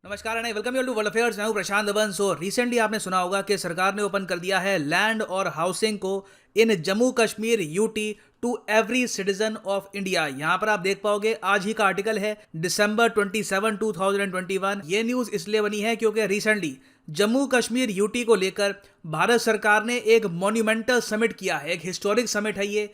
नमस्कार and welcome you to world affairs. मैं हूं प्रशांत दबन। रिसेंटली आपने सुना होगा कि सरकार ने ओपन कर दिया है लैंड और हाउसिंग को in Jammu Kashmir UT to every citizen of India. यहां पर आप देख पाओगे आज ही का आर्टिकल है दिसंबर 27, 2021। ये न्यूज इसलिए बनी है क्योंकि रिसेंटली जम्मू कश्मीर यूटी को लेकर भारत सरकार ने एक मॉन्यूमेंटल समिट किया है। एक हिस्टोरिक समिट है ये।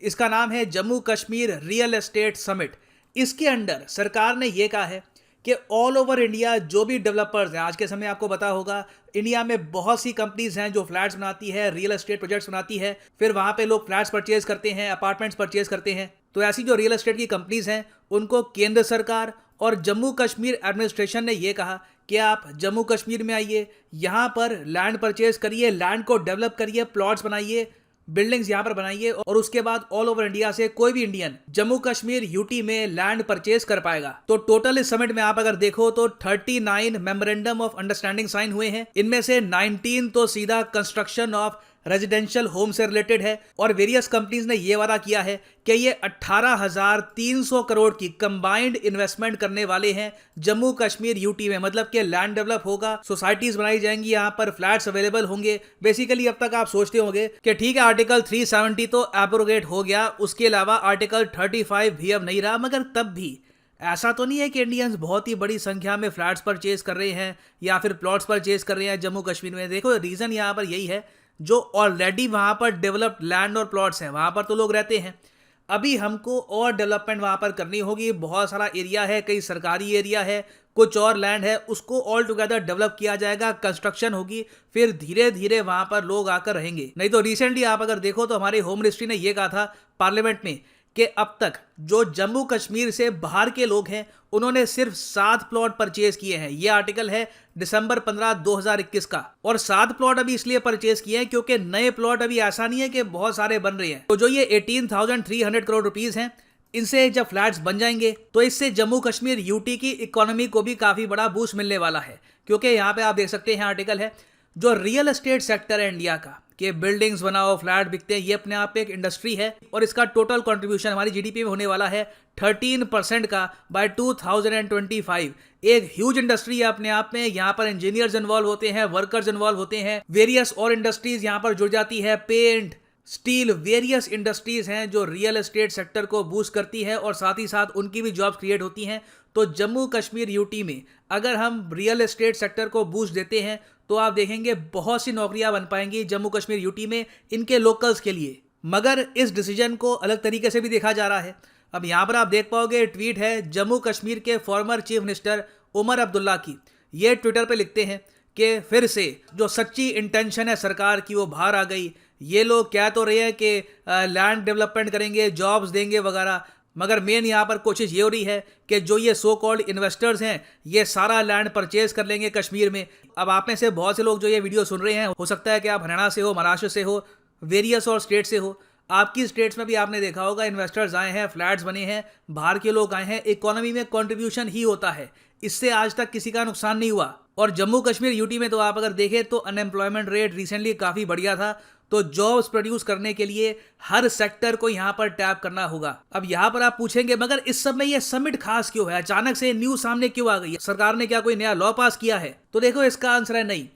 इसका नाम है Jammu Kashmir real estate summit. इसके अंडर सरकार ने यह कहा है कि ऑल ओवर इंडिया जो भी डेवलपर्स हैं, आज के समय आपको पता होगा इंडिया में बहुत सी कंपनीज हैं जो फ्लैट्स बनाती है, रियल एस्टेट प्रोजेक्ट्स बनाती है, फिर वहां पे लोग फ्लैट्स परचेज करते हैं, अपार्टमेंट्स परचेज करते हैं। तो ऐसी जो रियल एस्टेट की कंपनीज हैं उनको केंद्र सरकार और जम्मू कश्मीर एडमिनिस्ट्रेशन ने यह कहा कि आप जम्मू कश्मीर में आइए, यहाँ पर लैंड परचेज करिए, लैंड को डेवलप करिए, प्लॉट्स बनाइए, बिल्डिंग्स यहां पर बनाइए और उसके बाद ऑल ओवर इंडिया से कोई भी इंडियन जम्मू कश्मीर यूटी में लैंड परचेज कर पाएगा। तो टोटल इस समिट में आप अगर देखो तो 39 मेमोरेंडम ऑफ अंडरस्टैंडिंग साइन हुए हैं। इनमें से 19 तो सीधा कंस्ट्रक्शन ऑफ रेजिडेंशियल होम से रिलेटेड है और वेरियस कंपनीज ने यह वादा किया है कि ये 18,300 करोड़ की कंबाइंड इन्वेस्टमेंट करने वाले हैं जम्मू कश्मीर यूटी में। मतलब कि लैंड डेवलप होगा, सोसाइटीज बनाई जाएंगी, यहाँ पर फ्लैट्स अवेलेबल होंगे। बेसिकली अब तक आप सोचते होंगे कि ठीक है आर्टिकल 370 तो एब्रोगेट हो गया, उसके अलावा आर्टिकल 35 भी अब नहीं रहा, मगर तब भी ऐसा तो नहीं है कि इंडियंस बहुत ही बड़ी संख्या में फ्लैट्स परचेज कर रहे हैं या फिर प्लॉट्स परचेज कर रहे हैं जम्मू कश्मीर में। देखो रीजन यहाँ पर यही है, जो ऑलरेडी वहां पर डेवलप्ड लैंड और प्लॉट्स हैं वहां पर तो लोग रहते हैं। अभी हमको और डेवलपमेंट वहां पर करनी होगी। बहुत सारा एरिया है, कई सरकारी एरिया है, कुछ और लैंड है, उसको ऑल टुगेदर डेवलप किया जाएगा, कंस्ट्रक्शन होगी, फिर धीरे धीरे वहां पर लोग आकर रहेंगे। नहीं तो रिसेंटली आप अगर देखो तो हमारे होम मिनिस्ट्री ने यह कहा था पार्लियामेंट में कि अब तक जो जम्मू कश्मीर से बाहर के लोग हैं उन्होंने सिर्फ 7 प्लॉट परचेज किए हैं। यह आर्टिकल है दिसंबर 15, 2021 का। और 7 प्लॉट अभी इसलिए परचेज किए हैं क्योंकि नए प्लॉट अभी ऐसा नहीं है कि बहुत सारे बन रहे हैं। तो जो ये 18,300 करोड़ रुपीस हैं, इनसे जब फ्लैट्स बन जाएंगे तो इससे जम्मू कश्मीर यूटी की इकोनॉमी को भी काफी बड़ा बूस्ट मिलने वाला है। क्योंकि यहाँ पे आप देख सकते हैं आर्टिकल है जो रियल एस्टेट सेक्टर है इंडिया का, कि बिल्डिंग्स बनाओ, फ्लैट बिकते हैं, ये अपने आप पे एक इंडस्ट्री है और इसका टोटल कंट्रीब्यूशन हमारी जीडीपी में होने वाला है 13% का बाय 2025। एक ह्यूज इंडस्ट्री है अपने आप में। यहाँ पर इंजीनियर्स इन्वॉल्व होते हैं, वर्कर्स इन्वॉल्व होते हैं, वेरियस और इंडस्ट्रीज यहाँ पर जुड़ जाती है, पेंट, स्टील, वेरियस इंडस्ट्रीज हैं जो रियल एस्टेट सेक्टर को बूस्ट करती है और साथ ही साथ उनकी भी जॉब्स क्रिएट होती हैं। तो जम्मू कश्मीर यूटी में अगर हम रियल एस्टेट सेक्टर को बूस्ट देते हैं तो आप देखेंगे बहुत सी नौकरियां बन पाएंगी जम्मू कश्मीर यूटी में इनके लोकल्स के लिए। मगर इस डिसीजन को अलग तरीके से भी देखा जा रहा है। अब यहां पर आप देख पाओगे ट्वीट है जम्मू कश्मीर के former chief minister Omar Abdullah की। ये ट्विटर पे लिखते हैं कि फिर से जो सच्ची इंटेंशन है सरकार की वो बाहर आ गई। ये लोग कह तो रहे हैं कि लैंड डेवलपमेंट करेंगे, जॉब्स देंगे वगैरह, मगर मेन यहाँ पर कोशिश ये हो रही है कि जो ये सो कॉल्ड इन्वेस्टर्स हैं ये सारा लैंड परचेज कर लेंगे कश्मीर में। अब आप में से बहुत से लोग जो ये वीडियो सुन रहे हैं, हो सकता है कि आप हरियाणा से हो, महाराष्ट्र से हो, वेरियस और स्टेट से हो। आपकी स्टेट्स में भी आपने देखा होगा इन्वेस्टर्स आए हैं, फ्लैट्स बने हैं, बाहर के लोग आए हैं, इकोनॉमी में कंट्रीब्यूशन ही होता है। इससे आज तक किसी का नुकसान नहीं हुआ। और जम्मू कश्मीर यूटी में तो आप अगर देखें तो अनएम्प्लॉयमेंट रेट रिसेंटली काफ़ी बढ़िया था। तो जॉब्स प्रोड्यूस करने के लिए हर सेक्टर को यहां पर टैप करना होगा। अब यहां पर आप पूछेंगे मगर इस सब में ये समिट खास क्यों है, अचानक से न्यूज सामने क्यों आ गई है, सरकार ने क्या कोई नया लॉ पास किया है? तो देखो इसका आंसर है नहीं।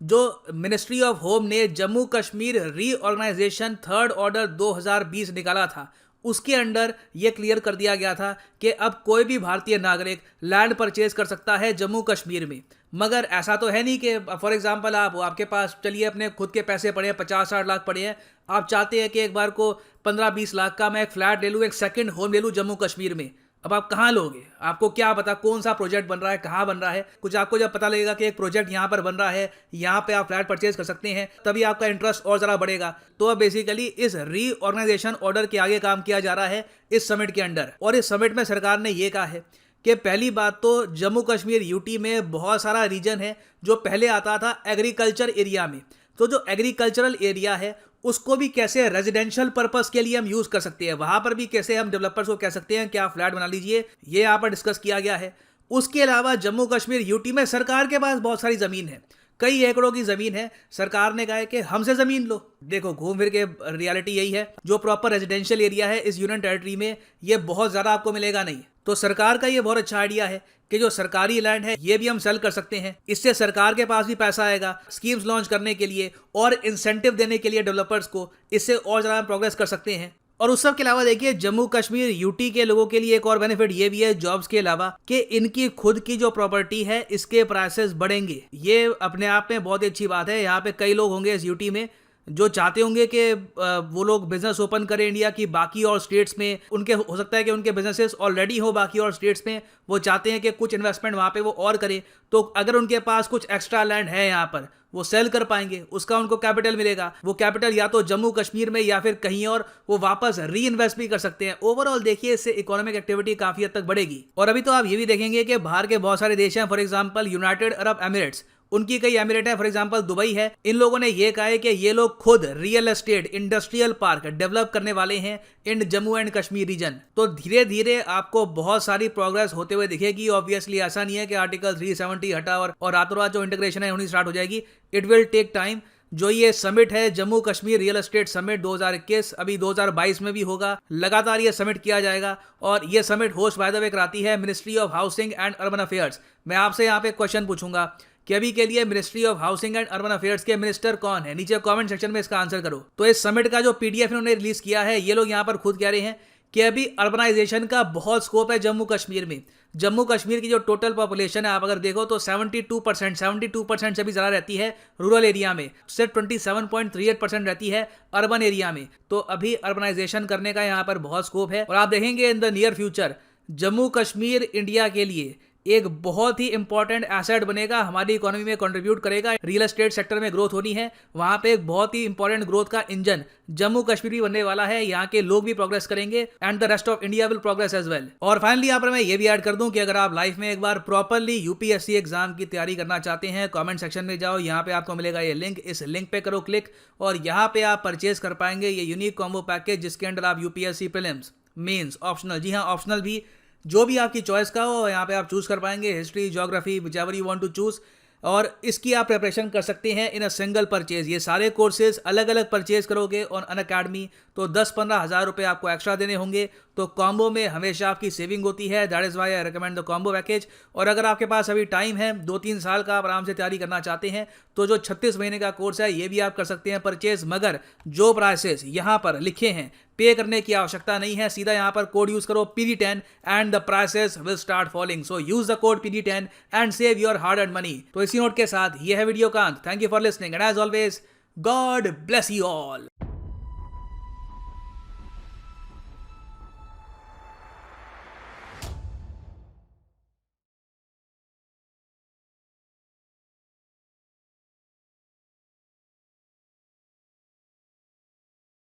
जो मिनिस्ट्री ऑफ होम ने Jammu Kashmir reorganisation third order 2020 निकाला था, उसके अंडर यह क्लियर कर दिया गया था कि अब कोई भी भारतीय नागरिक लैंड परचेज कर सकता है जम्मू कश्मीर में। मगर ऐसा तो है नहीं कि फॉर एग्जांपल आपके पास चलिए अपने खुद के पैसे पड़े हैं, 50-60 लाख पड़े हैं, आप चाहते हैं कि एक बार को 15-20 लाख का मैं एक फ्लैट ले लूँ, एक सेकंड होम ले लूँ जम्मू कश्मीर में। अब आप कहाँ लोगे? आपको क्या पता कौन सा प्रोजेक्ट बन रहा है, कहाँ बन रहा है? कुछ आपको जब पता लगेगा कि एक प्रोजेक्ट यहाँ पर बन रहा है, यहाँ पे आप फ्लैट परचेज कर सकते हैं, तभी आपका इंटरेस्ट और ज़रा बढ़ेगा। तो अब बेसिकली इस रीऑर्गेनाइजेशन ऑर्डर के आगे काम किया जा रहा है इस समिट के अंडर। और इस समिट में सरकार ने यह कहा है कि पहली बात तो जम्मू कश्मीर यूटी में बहुत सारा रीजन है जो पहले आता था एग्रीकल्चर एरिया में। तो जो एग्रीकल्चरल एरिया है उसको भी कैसे रेजिडेंशियल पर्पस के लिए हम यूज कर सकते हैं, वहां पर भी कैसे हम डेवलपर्स को कह सकते हैं कि आप फ्लैट बना लीजिए, ये यहाँ पर डिस्कस किया गया है। उसके अलावा जम्मू कश्मीर यूटी में सरकार के पास बहुत सारी जमीन है, कई एकड़ों की जमीन है, सरकार ने कहा है कि हमसे जमीन लो। देखो घूम फिर के रियलिटी यही है, जो प्रॉपर रेजिडेंशियल एरिया है इस यूनियन टेरिटरी में ये बहुत ज्यादा आपको मिलेगा नहीं। तो सरकार का ये बहुत अच्छा आइडिया है कि जो सरकारी लैंड है ये भी हम सेल कर सकते हैं। इससे सरकार के पास भी पैसा आएगा स्कीम्स लॉन्च करने के लिए और इंसेंटिव देने के लिए डेवलपर्स को। इससे और ज्यादा प्रोग्रेस कर सकते हैं। और उस सब के अलावा देखिए जम्मू कश्मीर यूटी के लोगों के लिए एक और बेनिफिट ये भी है जॉब्स के अलावा कि इनकी खुद की जो प्रॉपर्टी है इसके प्राइसेस बढ़ेंगे। ये अपने आप में बहुत ही अच्छी बात है। यहाँ पे कई लोग होंगे इस यूटी में जो चाहते होंगे कि वो लोग बिजनेस ओपन करें इंडिया की बाकी और स्टेट्स में। उनके हो सकता है कि उनके बिजनेसेस ऑलरेडी हो बाकी और स्टेट्स में, वो चाहते हैं कि कुछ इन्वेस्टमेंट वहाँ पे वो और करें। तो अगर उनके पास कुछ एक्स्ट्रा लैंड है यहाँ पर वो सेल कर पाएंगे, उसका उनको कैपिटल मिलेगा। वो कैपिटल या तो जम्मू कश्मीर में या फिर कहीं और वो वापस री इन्वेस्ट भी कर सकते हैं। ओवरऑल देखिए इससे इकोनॉमिक एक्टिविटी काफी हद तक बढ़ेगी। और अभी तो आप ये भी देखेंगे कि बाहर के बहुत सारे देश हैं, for example United Arab Emirates, उनकी कई एमिरेट है, फॉर एग्जांपल दुबई है। इन लोगों ने ये कहा है कि ये लोग खुद real estate industrial park develop करने वाले हैं इन जम्मू एंड कश्मीर रीजन। तो धीरे धीरे आपको बहुत सारी प्रोग्रेस होते हुए दिखेगी। ऑब्वियसली ऐसा नहीं है कि आर्टिकल 370 हटा और रातों रात जो इंटीग्रेशन है होनी स्टार्ट हो जाएगी। It will take time. जो ये समिट है Jammu Kashmir real estate summit 2021 अभी 2022 में भी होगा। लगातार ये समिट किया जाएगा और ये summit host by the way कराती है ministry of housing and urban affairs. मैं आपसे यहाँ पे क्वेश्चन पूछूंगा कि अभी के लिए ministry of housing and urban affairs के मिनिस्टर कौन है? नीचे कमेंट सेक्शन में इसका आंसर करो। तो इस समिट का जो पीडीएफ इन्होंने रिलीज किया है, ये लोग यहाँ पर खुद कह रहे हैं कि अभी अर्बनाइजेशन का बहुत स्कोप है जम्मू कश्मीर में। जम्मू कश्मीर की जो टोटल पॉपुलेशन है आप अगर देखो तो 72% से भी ज़्यादा रहती है रूरल एरिया में, सिर्फ 27.38% रहती है अर्बन एरिया में। तो अभी अर्बनाइजेशन करने का यहाँ पर बहुत स्कोप है। और आप देखेंगे in the near future Jammu Kashmir India के लिए एक बहुत ही इंपॉर्टेंट एसेट बनेगा, हमारी इकोनॉमी में कंट्रीब्यूट करेगा। रियल एस्टेट सेक्टर में ग्रोथ होनी है, वहां पे एक बहुत ही इंपॉर्टेंट ग्रोथ का इंजन जम्मू कश्मीर भी बनने वाला है। यहाँ के लोग भी प्रोग्रेस करेंगे and the rest of India will progress as well. और फाइनली यहाँ पर मैं ये भी ऐड कर दूं कि अगर आप लाइफ में एक बार प्रॉपरली यूपीएससी एग्जाम की तैयारी करना चाहते हैं, कमेंट सेक्शन में जाओ, यहाँ पे आपको मिलेगा ये लिंक, इस लिंक पे करो क्लिक और यहाँ पे आप परचेज कर पाएंगे ये यूनिक कॉम्बो पैकेज जिसके अंदर आप यूपीएससी प्रीलिम्स, मेंस, ऑप्शनल, जी हाँ ऑप्शनल भी, जो भी आपकी चॉइस का हो यहाँ पे आप चूज कर पाएंगे, history, geography, whichever you want to choose. और इसकी आप प्रिपरेशन कर सकते हैं इन अ सिंगल परचेज। ये सारे कोर्सेज अलग अलग परचेज करोगे ऑन अनअकैडमी तो 10-15 हज़ार रुपये आपको एक्स्ट्रा देने होंगे। तो कॉम्बो में हमेशा आपकी सेविंग होती है, that is why I recommend the combo package. और अगर आपके पास अभी टाइम है, 2-3 साल का आप आराम से तैयारी करना चाहते हैं, तो जो 36 महीने का कोर्स है ये भी आप कर सकते हैं परचेज। मगर जो प्राइसेस यहाँ पर लिखे हैं पे करने की आवश्यकता नहीं है, सीधा यहाँ पर कोड यूज करो PD10 and the prices will start falling. So use the code PD10 and save your hard earned money. तो इसी नोट के साथ ये है वीडियो का अंत। Thank you for listening and as always God bless you all.